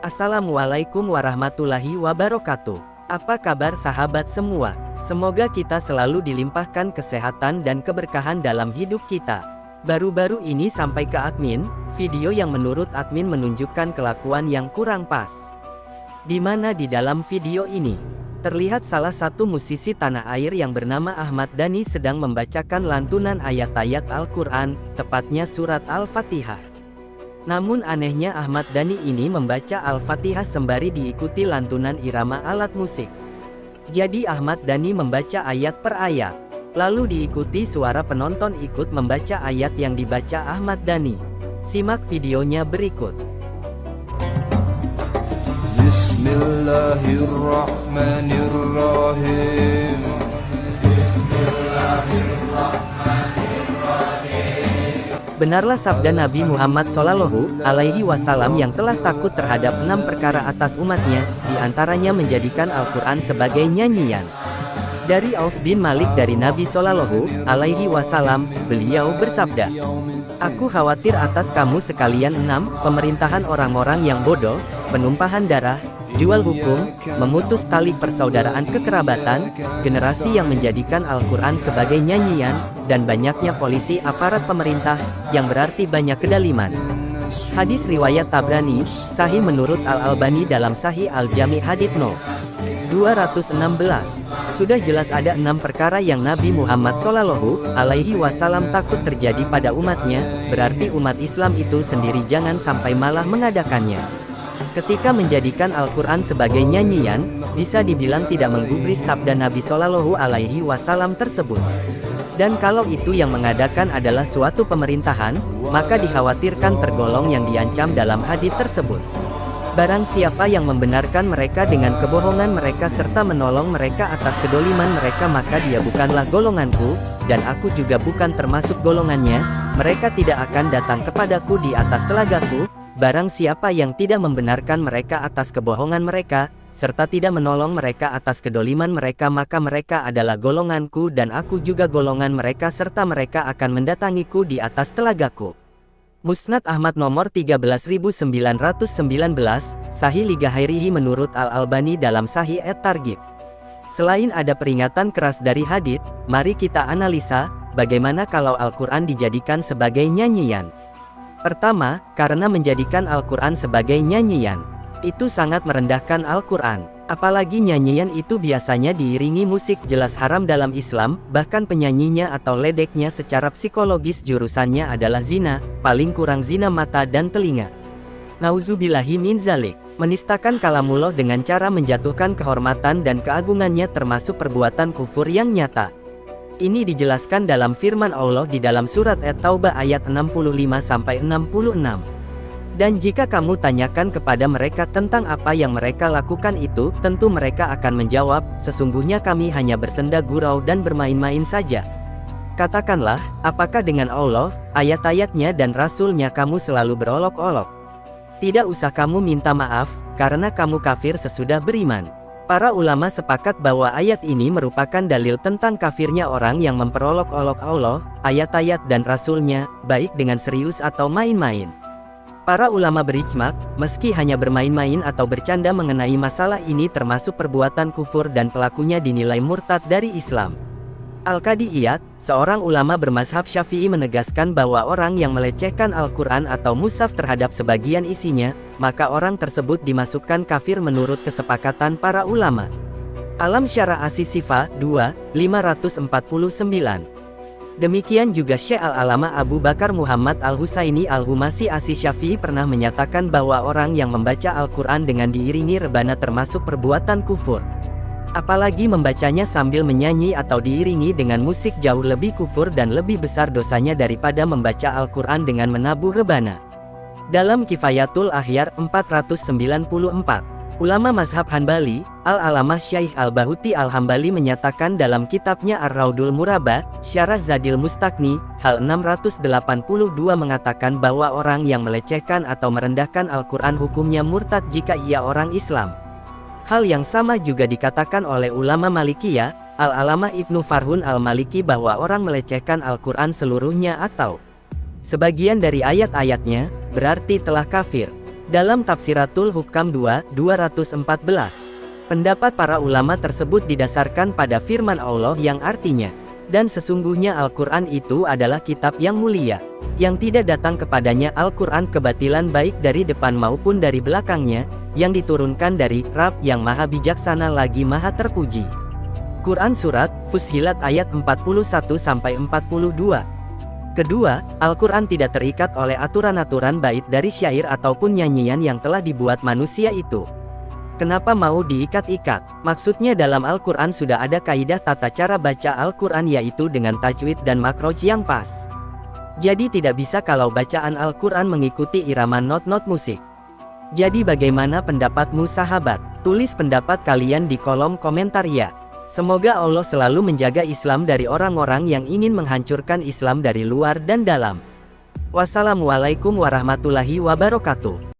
Assalamualaikum warahmatullahi wabarakatuh. Apa kabar sahabat semua? Semoga kita selalu dilimpahkan kesehatan dan keberkahan dalam hidup kita. Baru-baru ini sampai ke admin, video yang menurut admin menunjukkan kelakuan yang kurang pas. Di mana di dalam video ini, terlihat salah satu musisi tanah air yang bernama Ahmad Dhani sedang membacakan lantunan ayat-ayat Al-Quran, tepatnya surat Al-Fatihah. Namun anehnya Ahmad Dhani ini membaca Al-Fatihah sembari diikuti lantunan irama alat musik. Jadi Ahmad Dhani membaca ayat per ayat, lalu diikuti suara penonton ikut membaca ayat yang dibaca Ahmad Dhani. Simak videonya berikut. Bismillahirrahmanirrahim. Benarlah sabda Nabi Muhammad SAW yang telah takut terhadap 6 perkara atas umatnya, diantaranya menjadikan Al-Quran sebagai nyanyian. Dari Auf bin Malik dari Nabi SAW, beliau bersabda, "Aku khawatir atas kamu sekalian 6, pemerintahan orang-orang yang bodoh, penumpahan darah, jual hukum, memutus tali persaudaraan kekerabatan, generasi yang menjadikan Al-Quran sebagai nyanyian, dan banyaknya polisi aparat pemerintah, yang berarti banyak kedaliman." Hadis riwayat Tabrani, sahih menurut Al-Albani dalam Sahih Al-Jami hadits No. 216. Sudah jelas ada 6 perkara yang Nabi Muhammad SAW takut terjadi pada umatnya, berarti umat Islam itu sendiri jangan sampai malah mengadakannya. Ketika menjadikan Al-Quran sebagai nyanyian, bisa dibilang tidak menggubris sabda Nabi SAW tersebut. Dan kalau itu yang mengadakan adalah suatu pemerintahan, maka dikhawatirkan tergolong yang diancam dalam hadits tersebut. Barang siapa yang membenarkan mereka dengan kebohongan mereka serta menolong mereka atas kedoliman mereka, maka dia bukanlah golonganku, dan aku juga bukan termasuk golongannya. Mereka tidak akan datang kepadaku di atas telagaku. Barang siapa yang tidak membenarkan mereka atas kebohongan mereka, serta tidak menolong mereka atas kedoliman mereka, maka mereka adalah golonganku dan aku juga golongan mereka, serta mereka akan mendatangiku di atas telagaku. Musnad Ahmad nomor 13.919, Sahih li Ghairihi menurut Al-Albani dalam Sahih At-Targhib. Selain ada peringatan keras dari hadits, mari kita analisa, bagaimana kalau Al-Quran dijadikan sebagai nyanyian. Pertama, karena menjadikan Al-Quran sebagai nyanyian, itu sangat merendahkan Al-Quran. Apalagi nyanyian itu biasanya diiringi musik, jelas haram dalam Islam, bahkan penyanyinya atau ledeknya secara psikologis jurusannya adalah zina, paling kurang zina mata dan telinga. Nauzubillahi min zalik. Menistakan kalamullah dengan cara menjatuhkan kehormatan dan keagungannya termasuk perbuatan kufur yang nyata. Ini dijelaskan dalam firman Allah di dalam surat At-Taubah ayat 65-66. Dan jika kamu tanyakan kepada mereka tentang apa yang mereka lakukan itu, tentu mereka akan menjawab, sesungguhnya kami hanya bersenda gurau dan bermain-main saja. Katakanlah, apakah dengan Allah, ayat-ayatnya dan Rasul-Nya kamu selalu berolok-olok? Tidak usah kamu minta maaf, karena kamu kafir sesudah beriman. Para ulama sepakat bahwa ayat ini merupakan dalil tentang kafirnya orang yang memperolok-olok Allah, ayat-ayat dan Rasul-Nya, baik dengan serius atau main-main. Para ulama berijma, meski hanya bermain-main atau bercanda mengenai masalah ini termasuk perbuatan kufur dan pelakunya dinilai murtad dari Islam. Al-Qadi Iyad, seorang ulama bermazhab Syafi'i, menegaskan bahwa orang yang melecehkan Al-Quran atau mushaf terhadap sebagian isinya, maka orang tersebut dimasukkan kafir menurut kesepakatan para ulama. Alam Syarah As-Sifa 2, 549. Demikian juga Syekh Al-Alama Abu Bakar Muhammad Al-Husaini Al-Humasi As-Syafi'i pernah menyatakan bahwa orang yang membaca Al-Quran dengan diiringi rebana termasuk perbuatan kufur. Apalagi membacanya sambil menyanyi atau diiringi dengan musik jauh lebih kufur dan lebih besar dosanya daripada membaca Al-Quran dengan menabuh rebana. Dalam Kifayatul Akhyar 494, ulama mazhab Hanbali, Al-Alamah Syaikh Al-Bahuti Al-Hambali menyatakan dalam kitabnya Ar-Raudul Murabba, Syarah Zadil Mustaqni, hal 682 mengatakan bahwa orang yang melecehkan atau merendahkan Al-Quran hukumnya murtad jika ia orang Islam. Hal yang sama juga dikatakan oleh ulama Malikiyah, Al-Alamah Ibnu Farhun Al-Maliki, bahwa orang melecehkan Al-Quran seluruhnya atau sebagian dari ayat-ayatnya, berarti telah kafir. Dalam Tafsiratul Hukam 2:214, pendapat para ulama tersebut didasarkan pada firman Allah yang artinya, dan sesungguhnya Al-Quran itu adalah kitab yang mulia, yang tidak datang kepadanya Al-Quran kebatilan baik dari depan maupun dari belakangnya, yang diturunkan dari Rabb yang maha bijaksana lagi maha terpuji. Quran Surat Fussilat ayat 41-42. Kedua, Al-Quran tidak terikat oleh aturan-aturan bait dari syair ataupun nyanyian yang telah dibuat manusia itu. Kenapa mau diikat-ikat? Maksudnya dalam Al-Quran sudah ada kaidah tata cara baca Al-Quran, yaitu dengan tajwid dan makroj yang pas. Jadi tidak bisa kalau bacaan Al-Quran mengikuti irama not-not musik. Jadi bagaimana pendapatmu sahabat? Tulis pendapat kalian di kolom komentar ya. Semoga Allah selalu menjaga Islam dari orang-orang yang ingin menghancurkan Islam dari luar dan dalam. Wassalamualaikum warahmatullahi wabarakatuh.